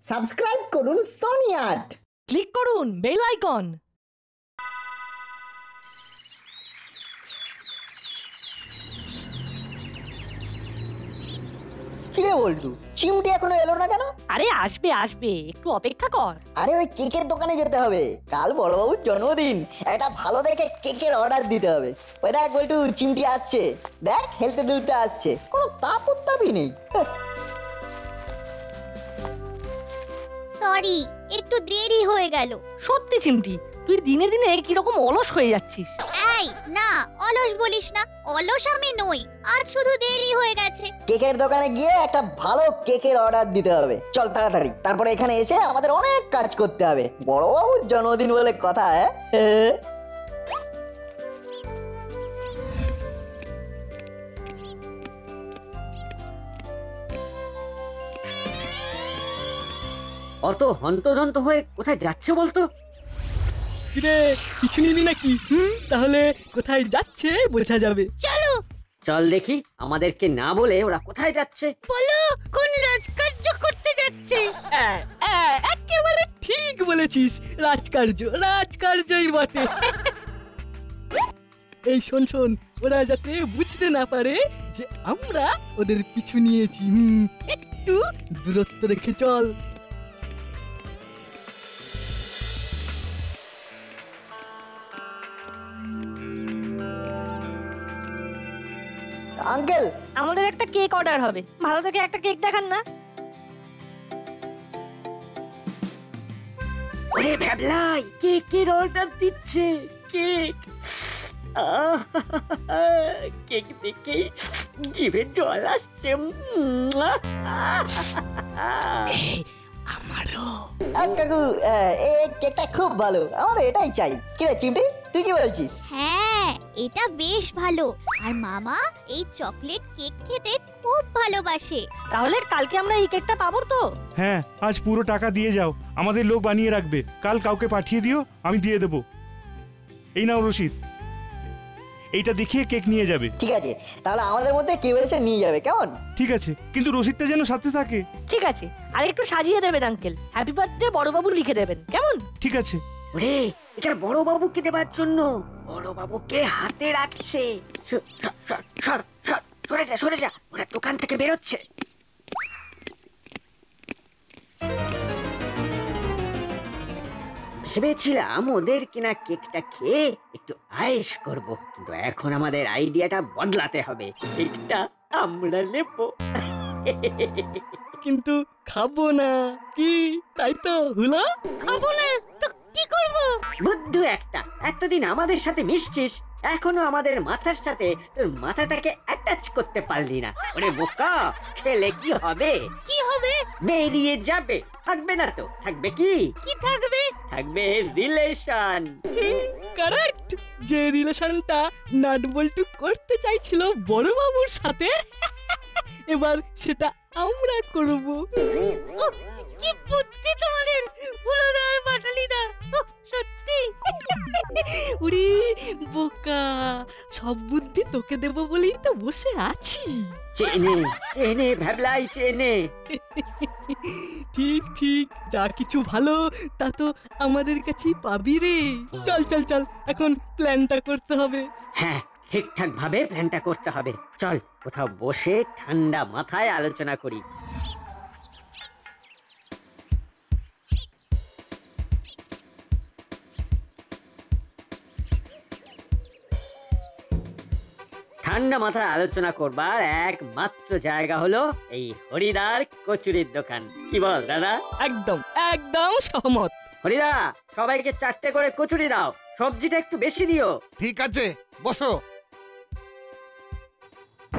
Subscribe করুন Sony art, click করুন bell icon. কিরে বল্টু, চিমটি এখনো এলো না কেন? আরে আসবে আসবে, একটু অপেক্ষা কর। আরে ওই কেকের দোকানে যেতে হবে, কাল বড়বাবুর জন্মদিন, একটা ভালো দেখে কেকের অর্ডার দিতে হবে। ওই দেখ বল্টু, চিমটি আসছে, দেখ হেলতে দুলতে আসছে, কোনো তাপ উত্তাপই নেই। সরি, একটু দেরি হয়ে গেল। সত্যি চিমটি, তুই দিনে দিনে কিরকম অলস হয়ে যাচ্ছিস। এই না, অলস বলিস না, অলস আমি নই, আর শুধু দেরি হয়ে গেছে। কেকের দোকানে গিয়ে একটা ভালো কেকের অর্ডার দিতে হবে, চল তাড়াতাড়ি। তারপরে এখানে এসে আমাদের অনেক কাজ করতে হবে, বড়বাবুর জন্মদিন বলে কথা। হ্যাঁ অত হন্তদন্ত হয়ে কোথায় যাচ্ছে বলতো? কিরে, কিছু নিবি নাকি? তাহলে কোথায় যাচ্ছে বোঝা যাবে। চলো চল দেখি, আমাদেরকে না বলে ওরা কোথায় যাচ্ছে। বলো, কোন রাজকার্য করতে যাচ্ছে? একেবারে ঠিক বলেছিস, রাজকার্যই বটে। এই শোন শোন, ওরা যাতে বুঝতে না পারে যে আমরা ওদের পিছু নিয়েছি, একটু দূরত্ব রেখে চল। আঙ্কেল, আমাদের একটা কেক অর্ডার হবে, ভালো থেকে একটা কেক দেখান না। ওরে ভ্যাবলাই, কেকের অর্ডার দিচ্ছে। কেক কেক দেখেই জিভে জল আসছে। কাকু, এই কেকটা খুব ভালো, আমাদের এটাই চাই। কি রে চিমটি, তুই কি বলছিস? হ্যাঁ, এটা বেশ ভালো। আর মামা এই চকলেট কেক খেতে খুব ভালোবাসে। তাহলে কালকে আমরা এই কেকটা পাবো তো? হ্যাঁ, আজ পুরো টাকা দিয়ে যাও, আমাদের লোক বানিয়ে রাখবে। কাল কাউকে পাঠিয়ে দিও, আমি দিয়ে দেবো। এই নাও রসিদ, এইটা দেখিয়ে কেক নিয়ে যাবে। ঠিক আছে, তাহলে আমাদের মধ্যে কেউ এসে নিয়ে যাবে, কেমন? ঠিক আছে, কিন্তু রসিদটা যেন সাথে থাকে। ঠিক আছে, আর একটু সাজিয়ে দেবেন আঙ্কেল, হ্যাপি বার্থডে বড়বাবু লিখে দেবেন, কেমন? ঠিক আছে। ওরে, এটা বড় বাবুকে দেবার জন্য। বড় বাবুকে হাতে রাখছে। সরে যা, ওরা দোকান থেকে বেরোচ্ছে। ভেবেছিলাম ওদের কিনা কেকটা খেয়ে একটু আয়েশ করব, কিন্তু এখন আমাদের আইডিয়াটা বদলাতে হবে। কেকটা আমরা নেব, কিন্তু খাবো না, কি তাই তো হলো? খাবো না তো কি করব? বুদ্ধু একটা, এতদিন আমাদের সাথে মিশছিস, এখনো আমাদের মাথার সাথে তোর মাথাটাকে অ্যাটাচ করতে পারলি না। ওরে বোকা, খেলে কি হবে? কি হবে? বেরিয়ে যাবে, থাকবে না তো। থাকবে কি? কি থাকবে? থাকবে রিলেশন। কারেক্ট, যে রিলেশনটা নাটবল্টু করতে চাইছিল বড়বাবুর সাথে, এবার সেটা আমরা করব। কি বুদ্ধি তোমাদের, ফুলদার বাটালিদা, সত্যি। উড়ি বোকা, সব বুদ্ধি তোকে দেব বলেই তো বসে আছি। চেনে ভ্যাবলাই, চেনে। ঠিক ঠিক, যা কিছু ভালো তা তো আমাদের কাছেই পাবি রে। চল চল চল, এখন প্ল্যানটা করতে হবে। হ্যাঁ, ঠিকঠাক ভাবে প্ল্যানটা করতে হবে। চল কোথাও বসে ঠান্ডা মাথায় আলোচনা করি। ঠান্ডা মাথায় আলোচনা করবার একমাত্র জায়গা হলো এই হরিদার কচুরির দোকান। কি বল দাদা? একদম একদম সহমত। হরিদা, সবাইকে 4টে করে কচুরি দাও, সবজিটা একটু বেশি দিও। ঠিক আছে, বসো।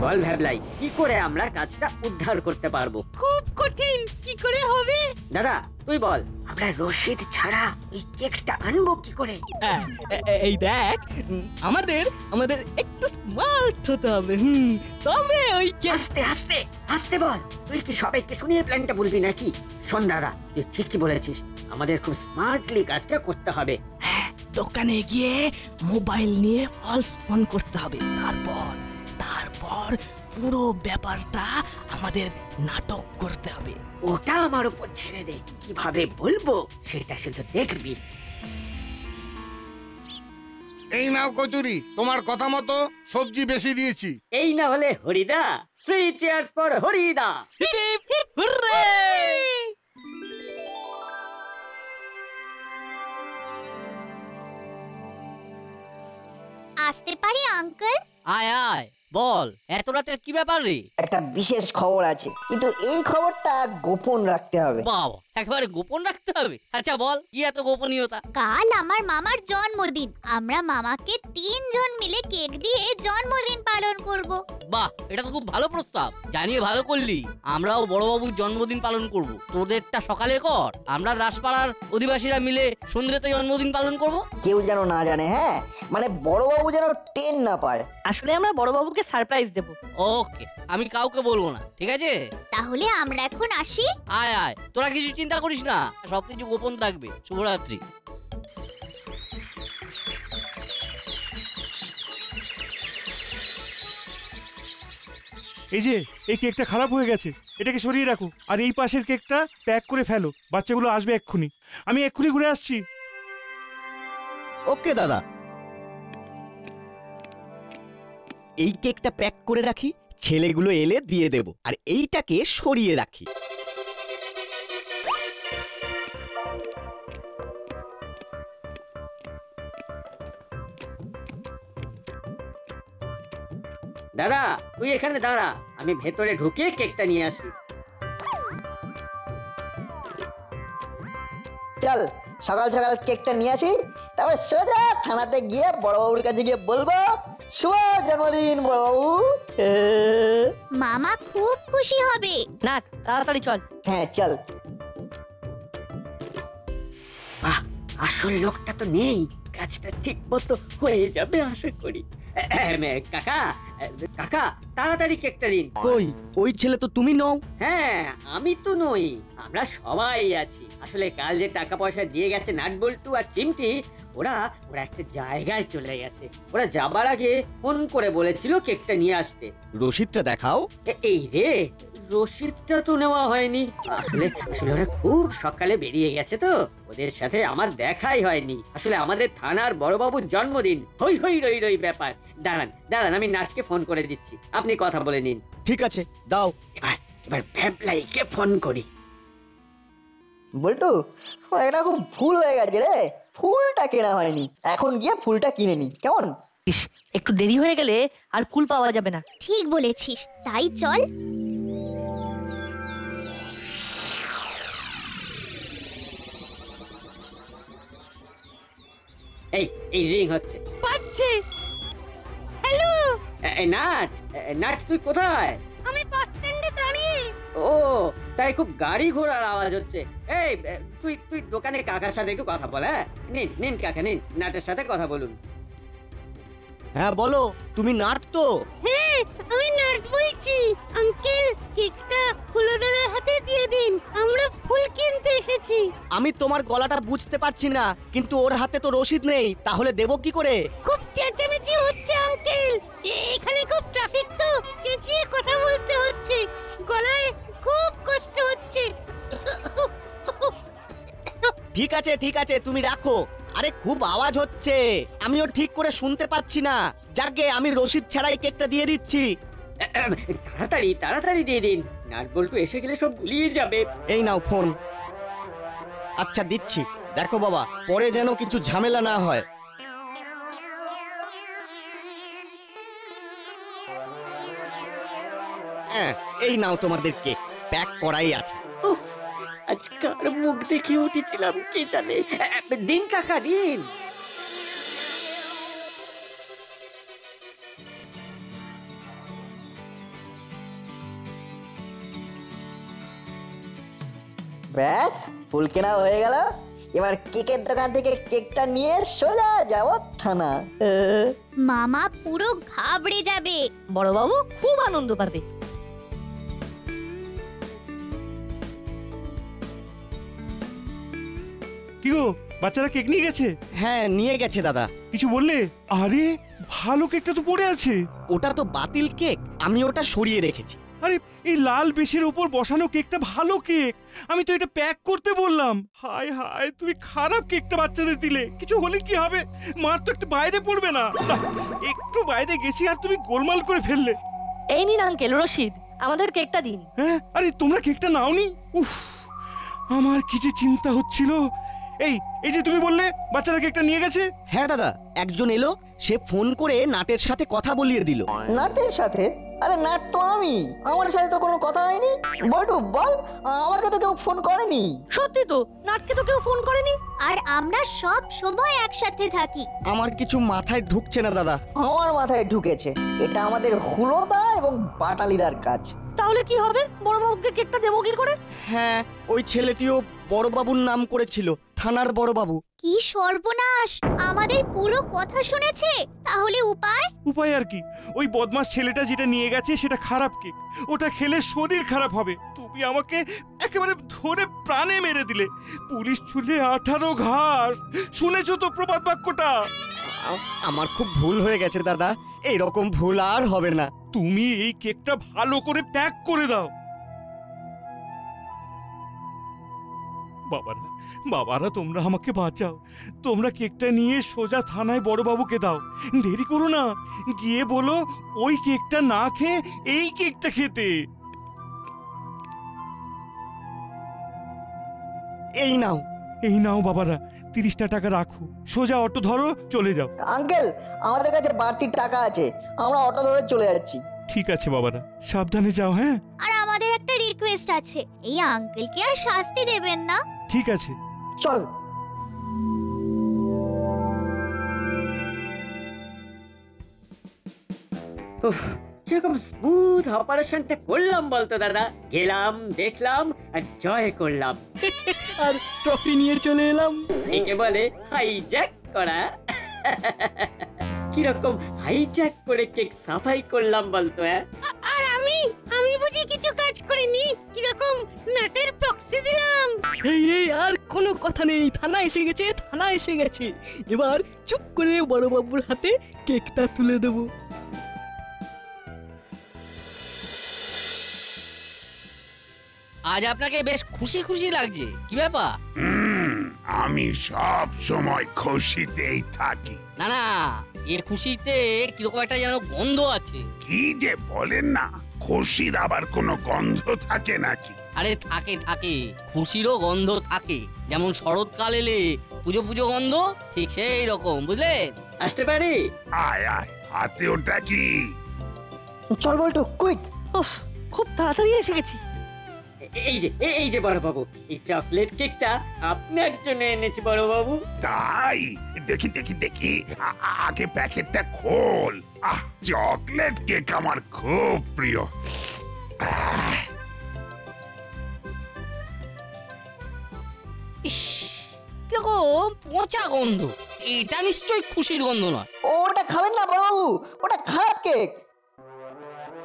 বল ভ্যাবলাই, কি করে আমরা কাজটা উদ্ধার করতে পারবো? খুব কঠিন, কি করে হবে? দাদা তুই বল, আমরা রসিদ ছাড়া এই কেকটা আনবো কি করে? এই দেখ, আমাদের আমাদের একটু স্মার্ট হতে হবে। তবে ওই আস্তে আস্তে আস্তে বল, তুই কি সবাইকে শুনিয়ে প্ল্যানটা বলবি নাকি? শোন দাদা, তুই ঠিকই বলেছিস, আমাদের খুব স্মার্টলি কাজটা করতে হবে। দোকানে গিয়ে মোবাইল নিয়ে ফলস ফোন করতে হবে, তারপর পুরো ব্যাপারটা আমাদের নাটক করতে হবে। ওটা আমার উপর ছেড়ে দে, কিভাবে বলবো সেটা শুধু দেখবি। এই নাও কচুরি, তোমার কথা মতো সবজি বেশি দিয়েছি। এই না হলে হরিদা, 3 cheers for হরিদা। Hip hip hurray! আসতে পারি আঙ্কেল? আয় আয়, বল এত রাতের কি ব্যাপার রে? একটা বিশেষ খবর আছে, কিন্তু এই খবরটা গোপন রাখতে হবে। বাবা, একেবারে গোপন রাখতে হবে? আচ্ছা বল, কি এত গোপনীয়তা? কাল আমার মামার জন্মদিন। আমরা মামাকে 3 জন মিলে কেক দিয়ে জন্মদিন পালন করব। বাহ, এটা তো খুব ভালো প্রস্তাব, জানিয়ে ভালো করলি। আমরাও বড়বাবুর জন্মদিন পালন করব। তোদেরটা সকালে কর, আমরা দাসপাড়ার অধিবাসীরা মিলে সন্ধ্যেতে জন্মদিন পালন করব। কেউ যেন না জানে, হ্যাঁ, মানে বড়বাবু যেন টেন না পায়। আসলে আমরা বড়বাবুকে সারপ্রাইজ দেব। ওকে, আমি কাউকে বলবো না, ঠিক আছে? তাহলে আমরা এখন আসি। আয় আয়, তোরা কিছু চিন্তা করিস না, সবকিছু গোপন থাকবে। শুভরাত্রি। এই যে এই কেকটা খারাপ হয়ে গেছে, এটাকে সরিয়ে রাখো। আর এই পাশের কেকটা প্যাক করে ফেলো, বাচ্চাগুলো আসবে এক্ষুনি। আমি এক্ষুনি ঘুরে আসছি। ওকে দাদা, এই কেকটা প্যাক করে রাখি, ছেলেগুলো এলে দিয়ে দেব। আর এইটাকে সরিয়ে রাখি। দাদা, তুই এখানে দাঁড়া, আমি ভেতরে ঢুকে কেকটা নিয়ে আসি। চল সকাল সকাল কেকটা নিয়ে আসি, তারপর সোজা থানাতে গিয়ে বড়বাবুর কাছে গিয়ে বলবো শুভ জন্মদিন বড়বাবু। মামা খুব খুশি হবে। না, তাড়াতাড়ি চল। হ্যাঁ চল। বাহ, আসল লোকটা তো নেই, কাজটা ঠিক মতো হয়ে যাবে আশা করি। কাকা, কাকা, তাড়াতাড়ি কেকটা দিন। কই, ওই ছেলে তো তুমি নও। হ্যাঁ, আমি তো নই, আমরা সবাই আছি। আসলে কাল যে টাকা পয়সা দিয়ে গেছে নাটবল্টু আর চিমটি, ওরা একটা জায়গায় চলে গেছে। ওরা যাবার আগে ফোন করে বলেছিল কেকটা নিয়ে আসতে। রসিদটা দেখাও। এই রে, রসিদটা তো নেওয়া হয়নি। আসলে ওরা খুব সকালে বেরিয়ে গেছে তো, ওদের সাথে আমার দেখাই হয়নি। আসলে আমাদের থানার বড়বাবুর জন্মদিন, হই হই রই রই ব্যাপার। দাঁড়ান, আমি নাটকে ফোন করে দিচ্ছি, আপনি কথা বলে নিন। ঠিক আছে, দাও। এবার ভ্যাবলাইকে ফোন করি। বল্টু, এটা খুব ভুল হয়ে গেছে রে, ফুলটা কেনা হয়নি। এখন গিয়ে ফুলটা কিনে নি, কেমন? ইস, একটু দেরি হয়ে গেলে আর ফুল পাওয়া যাবে না। ঠিক বলেছিস, তাই চল। এই রিং হচ্ছে। পাচ্ছে। হ্যালো, নাট তুই কোথায়? আমি বাস স্ট্যান্ডে দাঁড়িয়ে। ও, তাই খুব গাড়ি ঘোড়ার আওয়াজ হচ্ছে। এই তুই দোকানে কাকার সাথে একটু কথা বল। হ্যাঁ, নিন কাকা, নিন, নাটের সাথে কথা বলুন। হ্যাঁ বলো, তুমি নাট তো? হ্যাঁ, আমি নাট বলছি। আঙ্কেল, কেকটা ফুলদারের হাতে দিয়ে দিন, আমরা ফুল কিনতে এসেছি। আমি তোমার গলাটা বুঝতে পারছি না, কিন্তু ওর হাতে তো রসিদ নেই, তাহলে দেবো কি করে? খুব চেঁচামেচি হচ্ছে আঙ্কেল, এখানে খুব ট্রাফিক তো, চেঁচিয়ে কথা বলতে হচ্ছে, গলায় খুব কষ্ট হচ্ছে। ঠিক আছে, তুমি রাখো। আরে খুব আওয়াজ হচ্ছে, আমিও ঠিক করে শুনতে পাচ্ছি না। যাকে আমি রসিদ ছাড়াই কেকটা দিয়ে দিচ্ছি। তাড়াতাড়ি দিয়ে দিন, নাটবল্টু এসে গেলে সব গুলিয়ে যাবে। এই নাও ফোন। আচ্ছা দিচ্ছি, দেখো বাবা, পরে যেন কিছু ঝামেলা না হয়। হ্যাঁ, এই নাও তোমাদের কেক, প্যাক করাই আছে। আজকাল মুখ দেখে উঠেছিলাম, কে জানে। দিন কাকা, দিন। ব্যাস, ফুল কেনা হয়ে গেল। এবার কেকের দোকান থেকে কেকটা নিয়ে সোজা যাব থানা। মামা পুরো ঘাবড়ে যাবে। বড়বাবু খুব আনন্দ পাবে। কি গো, বাচ্চারা কেক নিয়ে গেছে? হ্যাঁ, নিয়ে গেছে দাদা। কিছু বললে? আরে ভালো কেকটা তো পড়ে আছে। ওটা তো বাতিল কেক, আমি ওটা সরিয়ে রেখেছি। আরে এই লাল বেশের উপর বসানো কেকটা ভালো কেক, আমি তো এটা প্যাক করতে বললাম। হায় হায়, তুমি খারাপ কেকটা বাচ্চাদের দিলে, কিছু হলে কি হবে? মার তো একটু বাইরে পড়বে না? না, একটু বাইরে গেছি আর তুমি গোলমাল করে ফেললে। এই নিন আঙ্কেল রশিদ, আমাদের কেকটা দিন। হ্যাঁ, আরে তোমরা কেকটা নাওনি? উফ, আমার কি যে চিন্তা হচ্ছিল। এই এই যে তুমি বললে বাচ্চারা কেকটা নিয়ে গেছে। হ্যাঁ দাদা, একজন এলো, সে ফোন করে নাটের সাথে কথা বলিয়ে দিল। নাটের সাথে? আরে নাট তো আমি, আমার সাথে তো কোনো কথা হয়নি। বল্টু বল, আমাকে তো কেউ ফোন করেনি। সত্যি তো, নাটকে তো কেউ ফোন করেনি। আর আমরা সব সময় একসাথে থাকি। আমার কিছু মাথায় ঢুকছে না দাদা। আমার মাথায় ঢুকেছে, এটা আমাদের হুলোদা এবং বাটালিদার কাজ। তাহলে কি হবে? বড়বাবুকে কেকটা দেবো কি করে? হ্যাঁ, ওই ছেলেটিও বড়বাবুর নাম করেছিল, থানার বড়বাবু। কি সর্বনাশ, আমাদের পুরো কথা শুনেছে। তাহলে উপায়? উপায় আর কি, ওই বদমাস ছেলেটা যেটা নিয়ে গেছে সেটা খারাপ কেক, ওটা খেলে শরীর খারাপ হবে। তুমি আমাকে একেবারে ধরে প্রাণে মেরে দিলে। পুলিশ ছুলে 18 ঘাস, শুনেছো তো প্রবাদ বাক্যটা? আমার খুব ভুল হয়ে গেছে দাদা, এইরকম ভুল আর হবে না। তুমি এই কেকটা ভালো করে প্যাক করে দাও। বাবারা বাবারা, তোমরা আমাকে বাঁচাও। তোমরা কেকটা নিয়ে সোজা থানায় বড়বাবুকে দাও, দেরি করো না। গিয়ে বলো ওই কেকটা না খেয়ে এই কেকটা খেতে। এই নাও। এই নাও বাবারা, 30টা টাকা রাখো, সোজা অটো ধরো, চলে যাও। আঙ্কেল, আমাদের কাছে বাড়তি টাকা আছে, আমরা অটো ধরে চলে যাচ্ছি। ঠিক আছে বাবারা, সাবধানে যাও। হ্যাঁ, আর আমাদের একটা রিকোয়েস্ট আছে, এই আঙ্কেলকে আর শাস্তি দেবেন না। ঠিক আছে, চল। কিরকম স্মুথ অপারেশনটা করলাম বলতো দাদা। গেলাম, দেখলাম আর জয় করলাম, আর ট্রফি নিয়ে চলে এলাম। একে বলে হাইজ্যাক করা। কিরকম হাইজ্যাক করে কেক সাফাই করলাম বলতো। আর আমি বুঝি কিছু কাজ করিনি, কিরকম নাটের প্রক্সি দিলাম। এই আর কোনো কথা নেই, থানা এসে গেছে, থানা এসে গেছে। এবার চুপ করে বড়বাবুর হাতে কেকটা তুলে দেবো। আজ আপনাকে বেশ খুশি খুশি লাগছে, কি ব্যাপার? আমি সব সময় খুশিতেই থাকি। না না, এর খুশিতে কিরকম একটা যেন গন্ধ আছে। কি যে বলেন না, খুশির আবার কোনো গন্ধ থাকে নাকি? আরে থাকে থাকে, খুশিরও গন্ধ থাকে। যেমন শরৎকাল এলে পুজো পুজো গন্ধ, ঠিক সেই রকম, বুঝলেন? আসতে পারি? আয় আয়, হাতে ওটা কি? চল বল্টু, কুইক। উফ, খুব তাড়াতাড়ি এসে গেছি। এই যে বড়বাবু, এই চকলেট কেকটা আপনার জন্য এনেছি বড়বাবু। তাই? দেখি দেখি দেখি, আগে প্যাকেটটা খোল। চকলেট কেক আমার খুব প্রিয়। ইস, কিরকম পচা গন্ধ। এটা নিশ্চয়ই খুশির গন্ধ নয়। ওটা খাবেন না বড়বাবু, ওটা খারাপ কেক।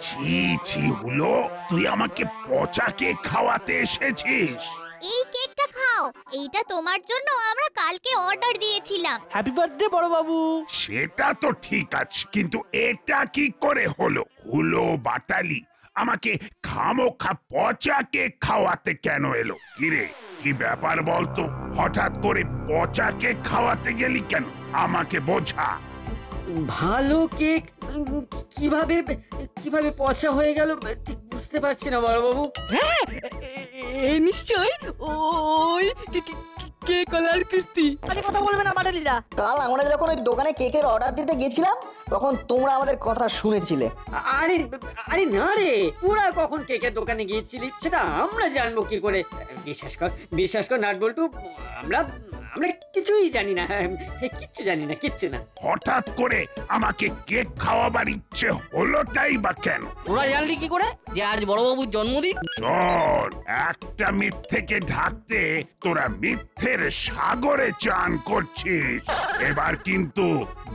ছি ছি হলো, তুই আমাকে পচা কেক খাওয়াতে এসেছিস? এই কেকটা খাও, এইটা তোমার জন্য আমরা কালকে অর্ডার দিয়েছিলাম। হ্যাপি বার্থডে বড়বাবু। সেটা তো ঠিক আছে, কিন্তু এটা কি করে হলো? হুলো বাটালি আমাকে খামোখা পচা কেক খাওয়াতে কেন এলো? কিরে, কি ব্যাপার বলতো? হঠাৎ করে পচা কেক খাওয়াতে গেলি কেন? আমাকে বোঝা। ভালো কেক কিভাবে কিভাবে পচা হয়ে গেল ঠিক বুঝতে পারছি না বড়বাবু। হ্যাঁ, এই নিশ্চয় ওই কে কলার কিস্তি। আরে কথা বলবে না বাটালিরা। কাল আমরা যখন ওই দোকানে কেকের অর্ডার দিতে গেছিলাম, তখন তোমরা আমাদের কথা শুনেছিলে। আরে আরে না রে, ওরা কখন কেকের দোকানে গিয়েছিলি সেটা আমরা জানবো কি করে? বিশ্বাস কর নাট বল্টু, আমরা কিছুই জানি না, কিচ্ছু জানি না, কিচ্ছু না। হঠাৎ করে আমাকে কেক খাওয়াবার ইচ্ছে হলোটাই বা কেন? ওরা জানলি কি করে যে আজ বড়বাবুর জন্মদিন? শোন, একটা মিথ্যেকে ঢাকতে তোরা মিথ্যের সাগরে চান করছিস। এবার কিন্তু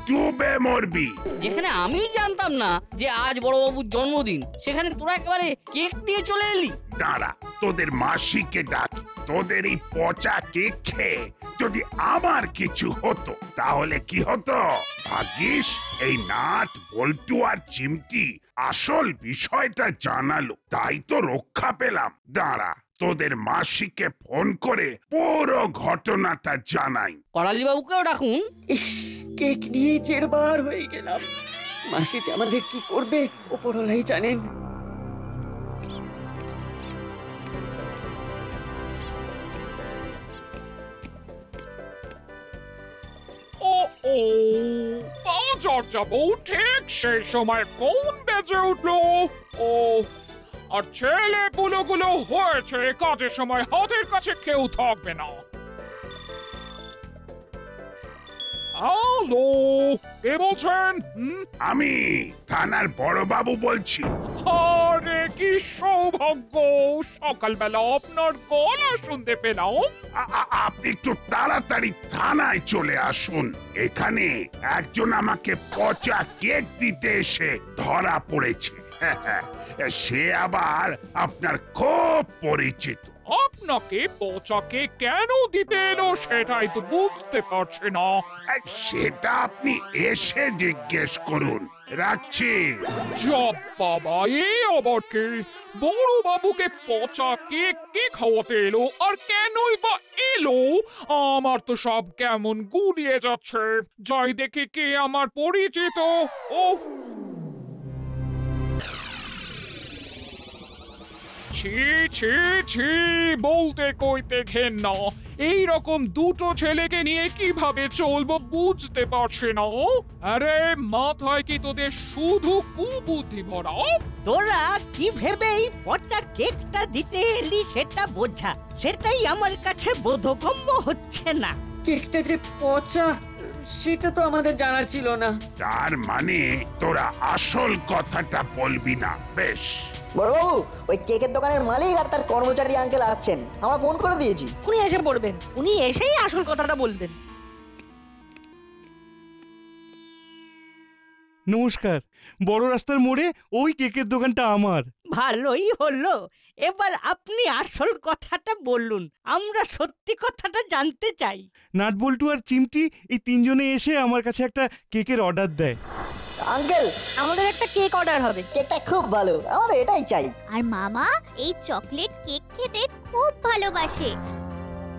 ডুবে মরবি। যেখানে আমি জানতাম না যে আজ বড়বাবুর জন্মদিন, সেখানে তোরা একেবারে কেক দিয়ে চলে এলি। দাঁড়া, তোদের মাসিকে ডাকি। তোদের এই পচা কেক খেয়ে যদি আমার কিছু হতো তাহলে কি হতো? ভাগ্যিস এই নাট বল্টু আর চিমটি আসল বিষয়টা জানালো, তাই তো রক্ষা পেলাম। দাঁড়া, তোদের মাসিকে ফোন করে পুরো ঘটনাটা জানাই। করালি বাবুকেও ডাকুন। ইস, কেক নিয়ে জেরবার হয়ে গেলাম। মাসি যে আমাদের কি করবে ওপরওয়ালাই জানেন। বাজার যাবো ঠিক সেই সময় ফোন বেজে উঠলো। ও আর ছেলে পুলোগুলো হয়েছে কাজের সময় হাতের কাছে কেউ থাকবে না। হ্যালো, কে বলছেন? আমি থানার বড়বাবু বলছি। আরে কি সৌভাগ্য, সকালবেলা আপনার গলা শুনতে পেলাম। আপনি একটু তাড়াতাড়ি থানায় চলে আসুন। এখানে একজন আমাকে পচা কেক দিতে এসে ধরা পড়েছে। সে আবার আপনার খুব পরিচিত। আপনাকে পচাকে কেন দিতে এলো সেটাই তো বুঝতে পারছি না। সেটা আপনি এসে জিজ্ঞেস করুন। রাখছি। জব বাবা, এই আবার কি? বড় বাবুকে পচা কেক কে খাওয়াতে এলো আর কেনই বা এলো? আমার তো সব কেমন গুলিয়ে যাচ্ছে। যাই দেখি কে আমার পরিচিত। ওহ, ছি ছি ছি, বলতে কইতে ঘেন্না। এইরকম দুটো ছেলেকে নিয়ে কিভাবে চলবো বুঝতে পারছি না। আরে মাথায় কি তোদের শুধু কুবুদ্ধি ভরা? তোরা কি ভেবে এই পচা কেকটা দিতে এলি সেটা বোঝা, সেটাই আমার কাছে বোধগম্য হচ্ছে না। কেকটা যে পচা সেটা তো আমাদের জানা ছিল না। তার মানে তোরা আসল কথাটা বলবি না। বেশ। বড়বাবু, ওই কেকের দোকানের মালিক আর তার কর্মচারী আঙ্কেল আসছেন, আমরা ফোন করে দিয়েছি। উনি এসে পড়বেন, উনি এসেই আসল কথাটা বলবেন। নমস্কার। বড় রাস্তার মোড়ে ওই কেকের দোকানটা আমার। ভালোই হলো, এবার আপনি আসল কথাটা বলুন, আমরা সত্যি কথাটা জানতে চাই। নাটবল্টু আর চিমটি এই তিনজনে এসে আমার কাছে একটা কেকের অর্ডার দেয়। আঙ্কেল, আমাদের একটা কেক অর্ডার হবে। কেকটা খুব ভালো, আমার এটাই চাই। আর মামা এই চকলেট কেক খেতে খুব ভালোবাসে।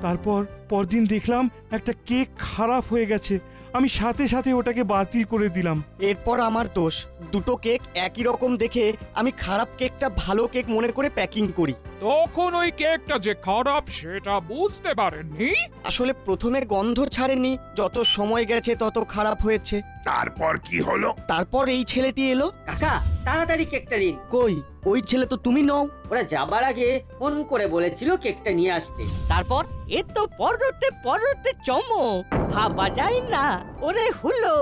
তারপর পরদিন দেখলাম একটা কেক খারাপ হয়ে গেছে। আমি সাথে সাথে ওটাকে বাতিল করে দিলাম। এরপর আমার দোষ, দুটো কেক একই রকম দেখে আমি খারাপ কেকটা ভালো কেক মনে করে প্যাকিং করি। তখন ওই কেকটা যে খারাপ সেটা বুঝতে পারেননি। আসলে প্রথমে গন্ধ ছাড়েনি, যত সময় গেছে তত খারাপ হয়েছে। তারপর কি হলো? তারপর এই ছেলেটি এলো। কাকা, তাড়াতাড়ি কেকটা দিন। কই, ওই ছেলে তো তুমি নও। ওরা যাবার আগে ফোন করে বলেছিল কেকটা নিয়ে আসতে। তারপর এ তো পরতে পরতে চমক, ভাবা যায় না। ওরে হুলো,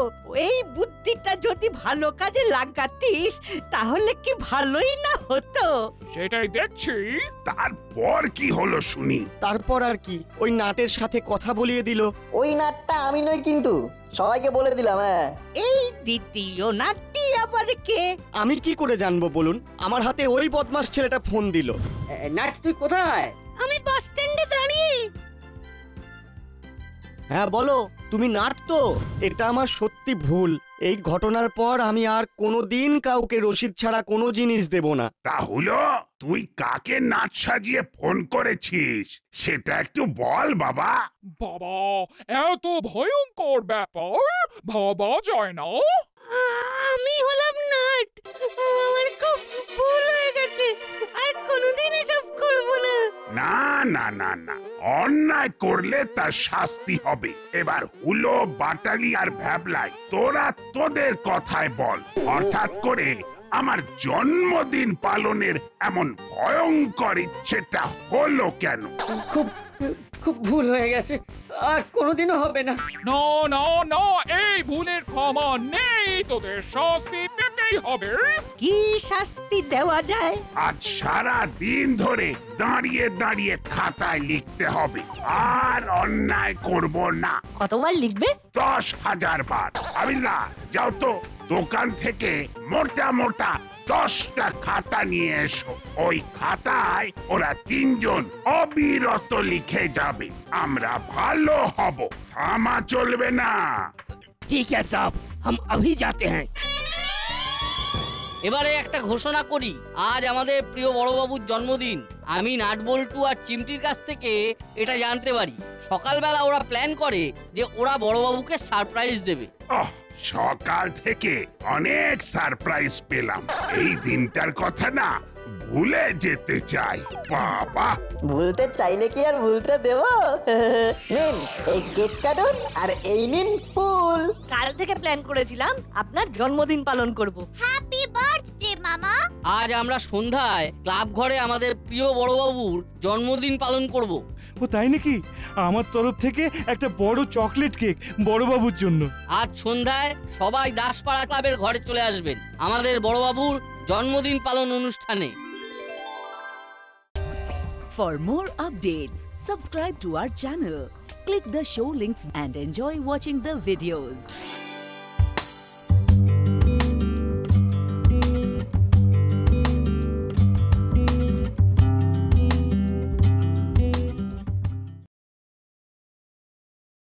এই বুদ্ধিটা যদি ভালো কাজে লাগাতিস তাহলে কি ভালোই না হতো। সেটাই দেখছি। তারপর কি হলো শুনি? তারপর আর কি, ওই নাটের সাথে কথা বলিয়ে দিল। ওই নাটটা আমি নই কিন্তু, সবাইকে বলে দিলাম। হ্যাঁ, এই দ্বিতীয় নাটটি আবার কে? আমি কি করে জানবো বলুন? আমার হাতে ওই বদমাস ছেলেটা ফোন দিল। নাট, তুই কোথায়? আমি বাস স্ট্যান্ডে দাঁড়িয়ে। হ্যাঁ বলো, তুমি নাট তো? এটা আমার সত্যি ভুল। এই ঘটনার পর আমি আর কোনোদিন কাউকে রসিদ ছাড়া কোনো জিনিস দেব না। তাহলে তুই কাকে নাচ সাজিয়ে ফোন করেছিস সেটা একটু বল বাবা। বাবা, এত ভয়ঙ্কর ব্যাপার ভাবা যায় না। আমি হলাম নাট, আমার খুব ভুল হয়ে গেছে, আর কোনোদিন এসব করব না। না না না না, অন্যায় করলে তার শাস্তি হবে। এবার হুলো, বাটালি আর ভ্যাবলাই তোরা তোদের কথায় বল, হঠাৎ করে আমার জন্মদিন পালনের এমন ভয়ঙ্কর ইচ্ছেটা হলো কেন? খুব খুব ভুল হয়ে গেছে, আর কোনোদিনও হবে না। না না না, এই ভুলের ক্ষমা নেই, তোদের শাস্তি পেতেই হবে। কি শাস্তি দেওয়া যায়? আজ সারা দিন ধরে দাঁড়িয়ে দাঁড়িয়ে খাতায় লিখতে হবে, আর অন্যায় করব না। কতবার লিখবে? 10,000 বার। আবিল্লা, যাও তো দোকান থেকে মোটা মোটা 10টা খাতা নিয়ে এসো। ওই খাতায় ওরা তিনজন অবিরত লিখে যাবে। আমরা ভালো হব, থামা চলবে না। ঠিক है साहब, हम अभी जाते हैं। এবারে একটা ঘোষণা করি, আজ আমাদের প্রিয় বড়বাবুর জন্মদিন। আমি নাটবল্টু আর চিমটির কাছ থেকে এটা জানতে পারি। সকালবেলা ওরা প্ল্যান করে যে ওরা বড়বাবুকে সারপ্রাইজ দেবে। সকাল থেকে অনেক সারপ্রাইজ পেলাম, এই দিনটার কথা না ভুলে যেতে চাই। বাবা, ভুলতে চাইলে কি আর ভুলতে দেব? নিন এই কেক কাটুন আর এই নিন ফুল। কাল থেকে প্ল্যান করেছিলাম আপনার জন্মদিন পালন করব। হ্যাপি বার্থডে মামা। আজ আমরা সন্ধ্যায় ক্লাব ঘরে আমাদের প্রিয় বড়বাবুর জন্মদিন পালন করব। ও তাই নাকি? আমার তরফ থেকে একটা বড় চকলেট কেক বড়বাবুর জন্য। আজ সন্ধ্যায় সবাই দাসপাড়া ক্লাবের ঘরে চলে আসবেন আমাদের বড়বাবুর জন্মদিন পালন অনুষ্ঠানে। For more updates, subscribe to our channel, click the show links and enjoy watching the videos.